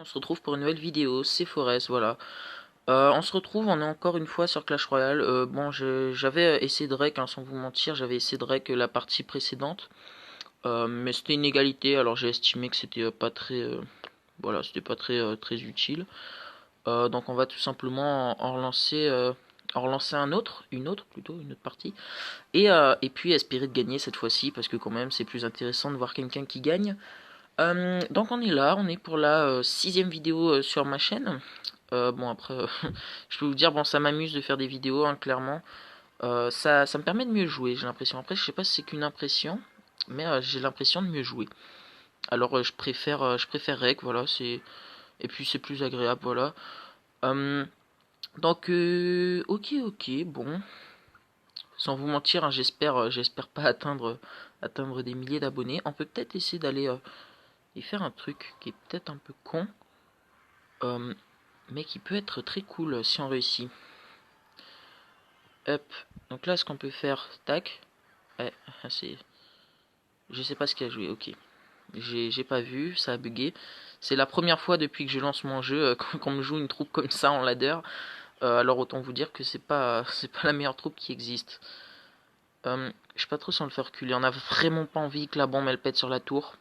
On se retrouve pour une nouvelle vidéo, c'est Forest, voilà. On se retrouve, on est encore une fois sur Clash Royale. Bon, j'avais essayé Drake, hein, sans vous mentir, j'avais essayé Drake la partie précédente. Mais c'était une égalité, alors j'ai estimé que c'était pas très... voilà, c'était pas très utile. Donc on va tout simplement en relancer une autre partie. Et puis espérer de gagner cette fois-ci, parce que quand même c'est plus intéressant de voir quelqu'un qui gagne. Donc on est là, on est pour la sixième vidéo sur ma chaîne. Bon après, je peux vous dire, bon ça m'amuse de faire des vidéos, hein, clairement. Ça me permet de mieux jouer, j'ai l'impression. Après je sais pas si c'est qu'une impression, mais j'ai l'impression de mieux jouer. Alors je préfère Rec, voilà, et puis c'est plus agréable, voilà. Donc ok, bon. Sans vous mentir, hein, j'espère pas atteindre des milliers d'abonnés. On peut peut-être essayer d'aller et faire un truc qui est peut-être un peu con. Euh, mais qui peut être très cool si on réussit. Hop. Donc là, ce qu'on peut faire, tac. Ouais, c'est. Je sais pas ce qu'il a joué, ok. J'ai pas vu, ça a bugué. C'est la première fois depuis que je lance mon jeu qu'on me joue une troupe comme ça en ladder. Alors autant vous dire que c'est pas la meilleure troupe qui existe. Je sais pas trop si on le fait reculer. On a vraiment pas envie que la bombe elle pète sur la tour.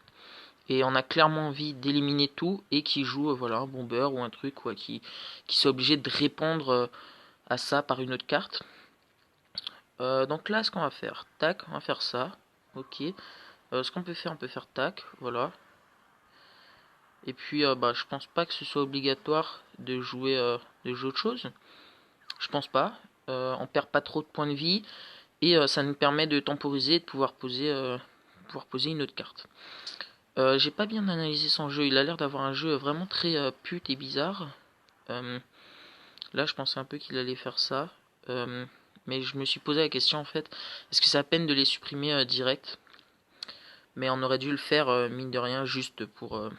Et on a clairement envie d'éliminer tout et qui joue voilà, un bomber ou un truc quoi, qui soit obligé de répondre à ça par une autre carte. Donc là, ce qu'on va faire, tac, on va faire ça, ok. Ce qu'on peut faire, on peut faire tac, voilà. Et puis, bah, je pense pas que ce soit obligatoire de jouer autre chose. Je pense pas. On perd pas trop de points de vie et ça nous permet de temporiser et de pouvoir poser une autre carte. J'ai pas bien analysé son jeu. Il a l'air d'avoir un jeu vraiment très pute et bizarre. Là, je pensais un peu qu'il allait faire ça. Mais je me suis posé la question en fait, est-ce que c'est à peine de les supprimer direct? Mais on aurait dû le faire mine de rien juste pour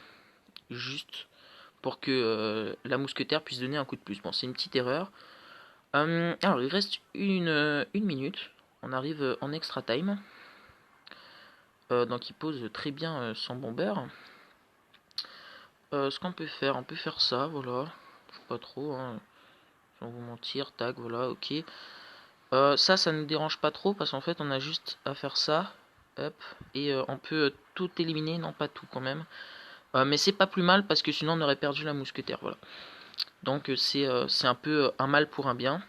que la mousquetaire puisse donner un coup de plus. Bon, c'est une petite erreur. Alors il reste une minute. On arrive en extra time. Donc il pose très bien son bomber. Ce qu'on peut faire, on peut faire ça, voilà. Je sais pas trop, hein, sans vous mentir, tac, voilà, ok. Ça ne nous dérange pas trop parce qu'en fait on a juste à faire ça. Hop, et on peut tout éliminer, non pas tout quand même. Mais c'est pas plus mal parce que sinon on aurait perdu la mousquetaire, voilà. Donc c'est un peu un mal pour un bien.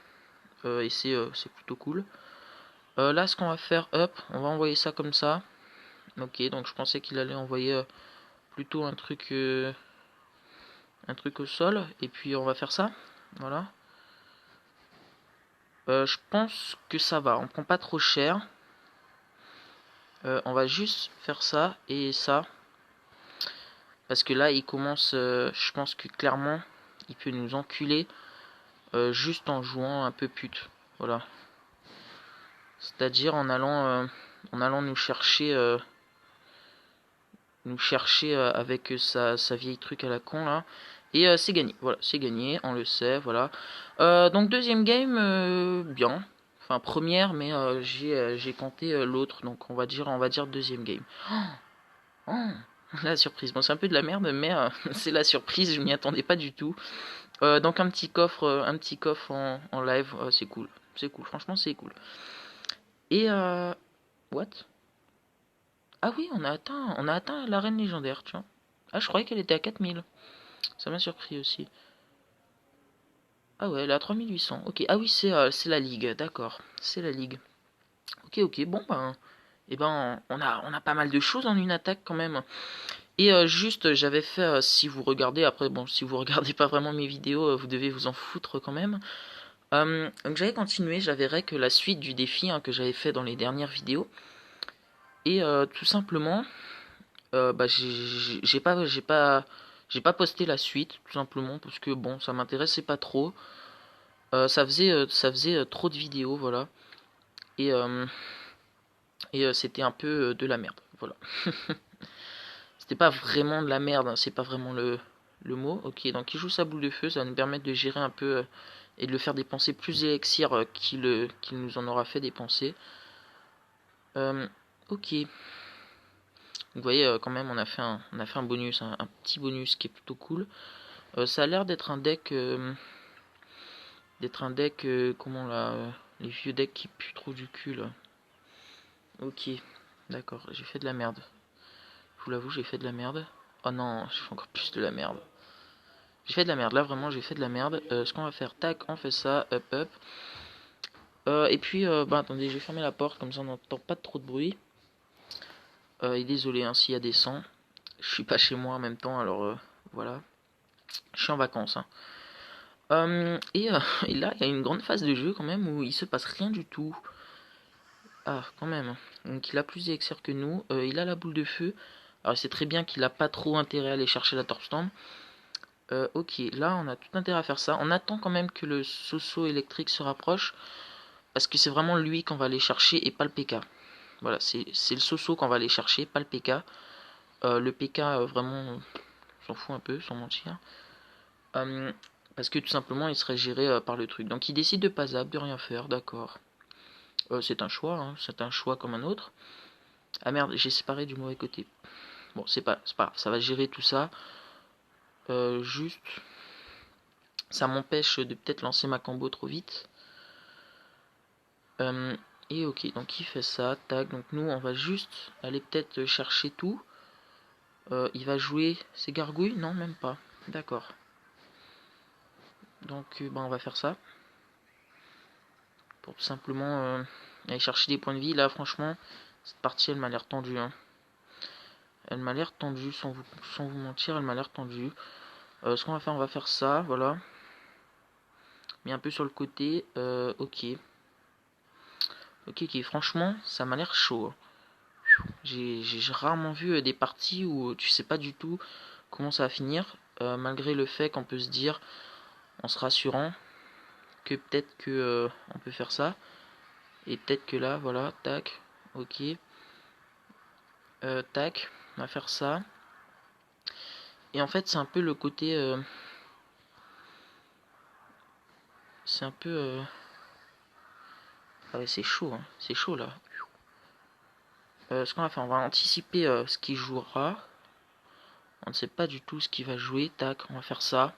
Et c'est plutôt cool. Là ce qu'on va faire, hop, on va envoyer ça comme ça. Ok, donc je pensais qu'il allait envoyer plutôt un truc au sol. Et puis on va faire ça, voilà. Je pense que ça va, on prend pas trop cher. On va juste faire ça et ça. Parce que là, il commence, je pense que clairement, il peut nous enculer juste en jouant un peu pute. Voilà. C'est-à-dire en allant nous chercher avec sa vieille truc à la con là. Et c'est gagné. Voilà, c'est gagné, on le sait, voilà. Donc deuxième game, bien. Enfin première, mais j'ai compté l'autre, donc on va dire deuxième game. Oh, la surprise. Bon, c'est un peu de la merde, mais c'est la surprise. Je m'y attendais pas du tout. Donc un petit coffre en live, c'est cool. C'est cool. Franchement, c'est cool. Et what? Ah oui, on a atteint l'arène légendaire, tu vois. Ah, je croyais qu'elle était à 4000. Ça m'a surpris aussi. Ah ouais, elle est à 3800. Ok. Ah oui, c'est la ligue. D'accord. C'est la ligue. Ok. Bon ben, on a pas mal de choses en une attaque quand même. Et juste, j'avais fait, si vous regardez, après, bon, si vous regardez pas vraiment mes vidéos, vous devez vous en foutre quand même. Donc j'avais continué, j'avais que la suite du défi hein, que j'avais fait dans les dernières vidéos. Et tout simplement, bah, j'ai pas posté la suite, tout simplement, parce que bon, ça m'intéressait pas trop. Ça faisait trop de vidéos, voilà. Et, c'était un peu de la merde, voilà. C'était pas vraiment de la merde, hein, c'est pas vraiment le mot. Ok, donc il joue sa boule de feu, ça va nous permettre de gérer un peu et de le faire dépenser plus d'élixir qu'il nous en aura fait dépenser. Ok. Vous voyez, quand même, on a fait un bonus, un petit bonus qui est plutôt cool. Ça a l'air d'être un deck... comment là... les vieux decks qui puent trop du cul, là. Ok, d'accord, j'ai fait de la merde. Je vous l'avoue, j'ai fait de la merde. Oh non, j'ai fait encore plus de la merde. J'ai fait de la merde, là vraiment j'ai fait de la merde. Ce qu'on va faire, tac, on fait ça, up, up. Et puis, bah attendez, j'ai fermé la porte, comme ça on n'entend pas trop de bruit. Et désolé hein, s'il y a des sons. Je suis pas chez moi en même temps, alors voilà. Je suis en vacances. Hein. Et là, il y a une grande phase de jeu quand même où il se passe rien du tout. Ah, quand même. Donc il a plus d'élixir que nous. Il a la boule de feu. Alors c'est très bien qu'il a pas trop intérêt à aller chercher la Torpstorm. Ok, là on a tout intérêt à faire ça. On attend quand même que le Soso électrique se rapproche. Parce que c'est vraiment lui qu'on va aller chercher et pas le PK. Voilà, c'est le Soso qu'on va aller chercher, pas le PK. Le PK, vraiment, on s'en fout un peu, sans mentir. Parce que tout simplement, il serait géré par le truc. Donc il décide de pas zap, de rien faire, d'accord. C'est un choix, hein, c'est un choix comme un autre. Ah merde, j'ai séparé du mauvais côté. Bon, c'est pas grave, ça va gérer tout ça. Juste, ça m'empêche de peut-être lancer ma combo trop vite. Et ok, donc il fait ça, tac. Donc nous, on va juste aller peut-être chercher tout. Il va jouer ses gargouilles? Non, même pas. D'accord. Donc, bah, on va faire ça. Pour tout simplement aller chercher des points de vie. Là, franchement, cette partie, elle m'a l'air tendue. Hein. Elle m'a l'air tendue, sans vous mentir, elle m'a l'air tendue. Ce qu'on va faire, on va faire ça, voilà. Mais un peu sur le côté. Ok. Ok, ok. Franchement, ça m'a l'air chaud. J'ai rarement vu des parties où tu sais pas du tout comment ça va finir. Malgré le fait qu'on peut se dire, en se rassurant, que peut-être que on peut faire ça. Et peut-être que là, voilà, tac. Ok. Tac. On va faire ça. Et en fait, c'est un peu le côté... c'est un peu... ah ouais, c'est chaud, hein. C'est chaud, là. Ce qu'on va faire, on va anticiper ce qu'il jouera. On ne sait pas du tout ce qu'il va jouer. Tac, on va faire ça.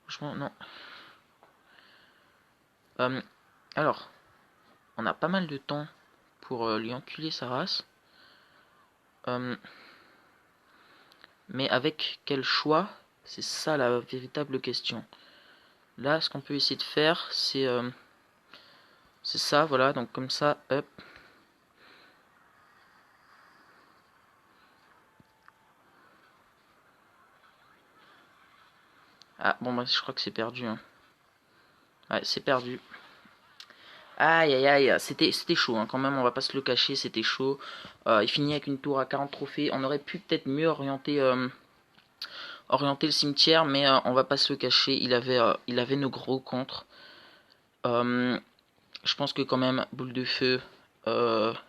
Franchement, non. Alors, on a pas mal de temps pour lui enculer sa race. Mais avec quel choix? C'est ça la véritable question. Là, ce qu'on peut essayer de faire, c'est ça, voilà. Donc comme ça, hop. Ah, bon, bah, je crois que c'est perdu. Hein. Ouais, c'est perdu. Aïe, aïe, aïe. C'était chaud, hein, quand même, on va pas se le cacher, c'était chaud. Il finit avec une tour à 40 trophées. On aurait pu peut-être mieux orienter le cimetière, mais on va pas se le cacher. Il avait nos gros contres. Je pense que quand même, boule de feu,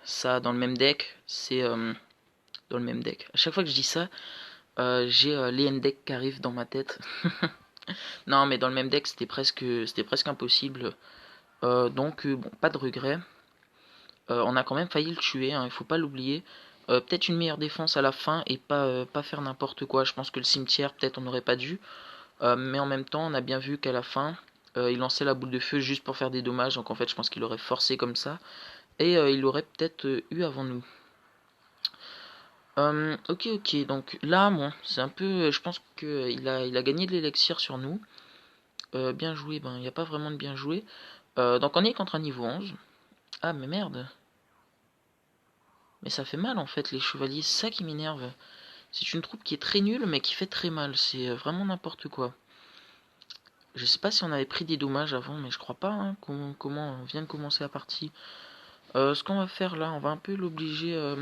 ça, dans le même deck, c'est... dans le même deck. À chaque fois que je dis ça, j'ai les decks qui arrivent dans ma tête. Non, mais dans le même deck, c'était presque impossible. Donc, bon, pas de regret. On a quand même failli le tuer, hein, il faut pas l'oublier. Peut-être une meilleure défense à la fin et pas faire n'importe quoi. Je pense que le cimetière, peut-être on n'aurait pas dû. Mais en même temps, on a bien vu qu'à la fin, il lançait la boule de feu juste pour faire des dommages. Donc en fait, je pense qu'il aurait forcé comme ça. Et il l'aurait peut-être eu avant nous. Ok, ok. Donc là, bon, c'est un peu... je pense qu'il il a gagné de l'élixir sur nous. Bien joué, ben, il n'y a pas vraiment de bien joué. Donc on est contre un niveau 11. Ah, mais merde. Mais ça fait mal en fait, les chevaliers, c'est ça qui m'énerve. C'est une troupe qui est très nulle, mais qui fait très mal. C'est vraiment n'importe quoi. Je sais pas si on avait pris des dommages avant, mais je crois pas. Hein. Comment on vient de commencer la partie. Ce qu'on va faire là, on va un peu l'obliger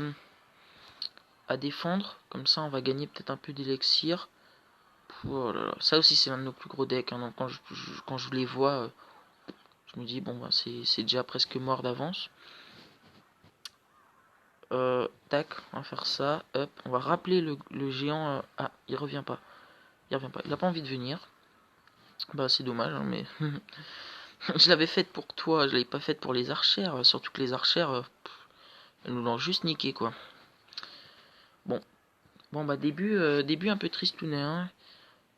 à défendre. Comme ça, on va gagner peut-être un peu d'élixir. Oh là là. Ça aussi, c'est l'un de nos plus gros decks. Hein. Donc quand je les vois, je me dis, bon, bah, c'est déjà presque mort d'avance. Tac, on va faire ça. Hop, on va rappeler le géant. Ah, il revient pas. Il revient pas. Il a pas envie de venir. Bah, c'est dommage, hein, mais je l'avais faite pour toi. Je l'avais pas faite pour les archères. Surtout que les archères, elles nous l'ont juste niqué, quoi. Bon, bon bah début un peu tristounet. Hein.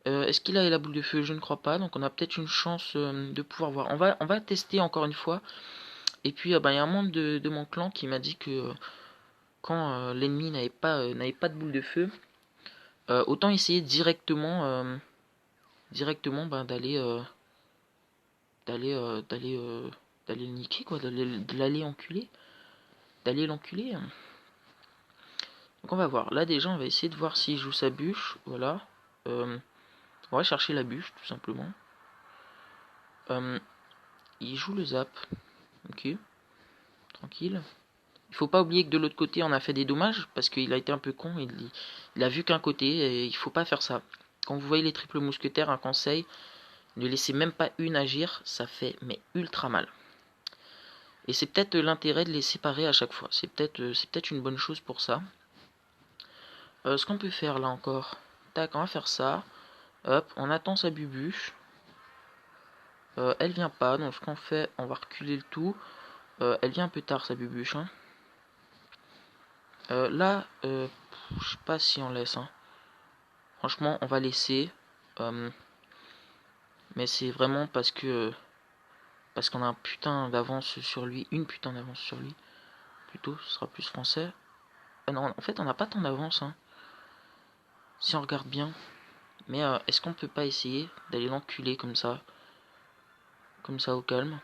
Est-ce qu'il a la boule de feu? Je ne crois pas, donc on a peut-être une chance de pouvoir voir. On va tester encore une fois. Et puis, il y a un membre de mon clan qui m'a dit que quand l'ennemi n'avait pas de boule de feu, autant essayer directement d'aller d'aller le niquer, quoi, d'aller enculer, d'aller l'enculer. Donc on va voir. Là déjà, on va essayer de voir s'il joue sa bûche. Voilà. On va chercher la bûche, tout simplement. Il joue le zap. Ok. Tranquille. Il faut pas oublier que de l'autre côté, on a fait des dommages parce qu'il a été un peu con. Il a vu qu'un côté et il faut pas faire ça. Quand vous voyez les triples mousquetaires, un conseil, ne laissez même pas une agir. Ça fait mais ultra mal. Et c'est peut-être l'intérêt de les séparer à chaque fois. C'est peut-être une bonne chose pour ça. Ce qu'on peut faire là encore. Tac, on va faire ça. Hop, on attend sa bubuche. Elle vient pas, donc ce qu'on fait, on va reculer le tout. Elle vient un peu tard sa bubuche. Hein. Là, je sais pas si on laisse. Hein. Franchement, on va laisser. Mais c'est vraiment parce qu'on a un putain d'avance sur lui. Une putain d'avance sur lui. Plutôt, ce sera plus français. Non, en fait, on n'a pas tant d'avance. Hein. Si on regarde bien. Mais est-ce qu'on peut pas essayer d'aller l'enculer comme ça? Comme ça au calme.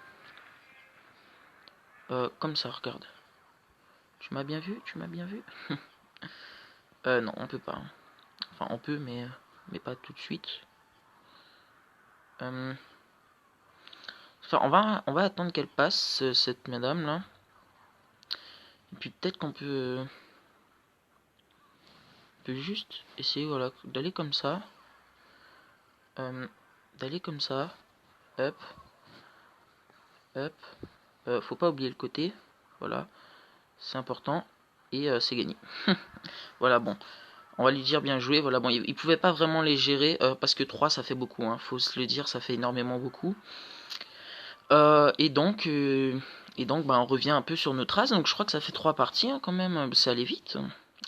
Comme ça, regarde. Tu m'as bien vu? Tu m'as bien vu? Non, on peut pas. Hein. Enfin, on peut, mais pas tout de suite. Enfin, on va attendre qu'elle passe, cette madame là. Et puis peut-être qu'on peut juste essayer, voilà, d'aller comme ça. D'aller comme ça. Hop. Hop. Faut pas oublier le côté. Voilà. C'est important. Et c'est gagné. Voilà, bon. On va lui dire bien joué. Voilà, bon, il pouvait pas vraiment les gérer parce que 3 ça fait beaucoup. Hein, faut se le dire, ça fait énormément beaucoup. Et donc, on revient un peu sur nos traces. Donc, je crois que ça fait 3 parties hein, quand même. Ça allait vite.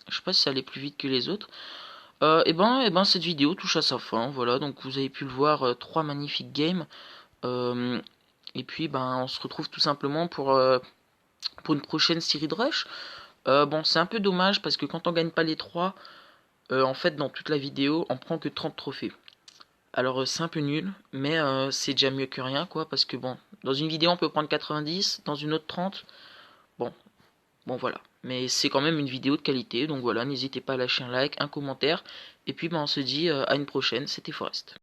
Je sais pas si ça allait plus vite que les autres. Cette vidéo touche à sa fin. Voilà, donc vous avez pu le voir, 3 magnifiques games. Et puis, on se retrouve tout simplement pour une prochaine série de rush. Bon, c'est un peu dommage parce que quand on gagne pas les 3, en fait, dans toute la vidéo, on prend que 30 trophées. Alors c'est un peu nul, mais c'est déjà mieux que rien, quoi, parce que bon, dans une vidéo on peut prendre 90, dans une autre 30, bon, voilà. Mais c'est quand même une vidéo de qualité, donc voilà, n'hésitez pas à lâcher un like, un commentaire, et puis on se dit à une prochaine, c'était Forest.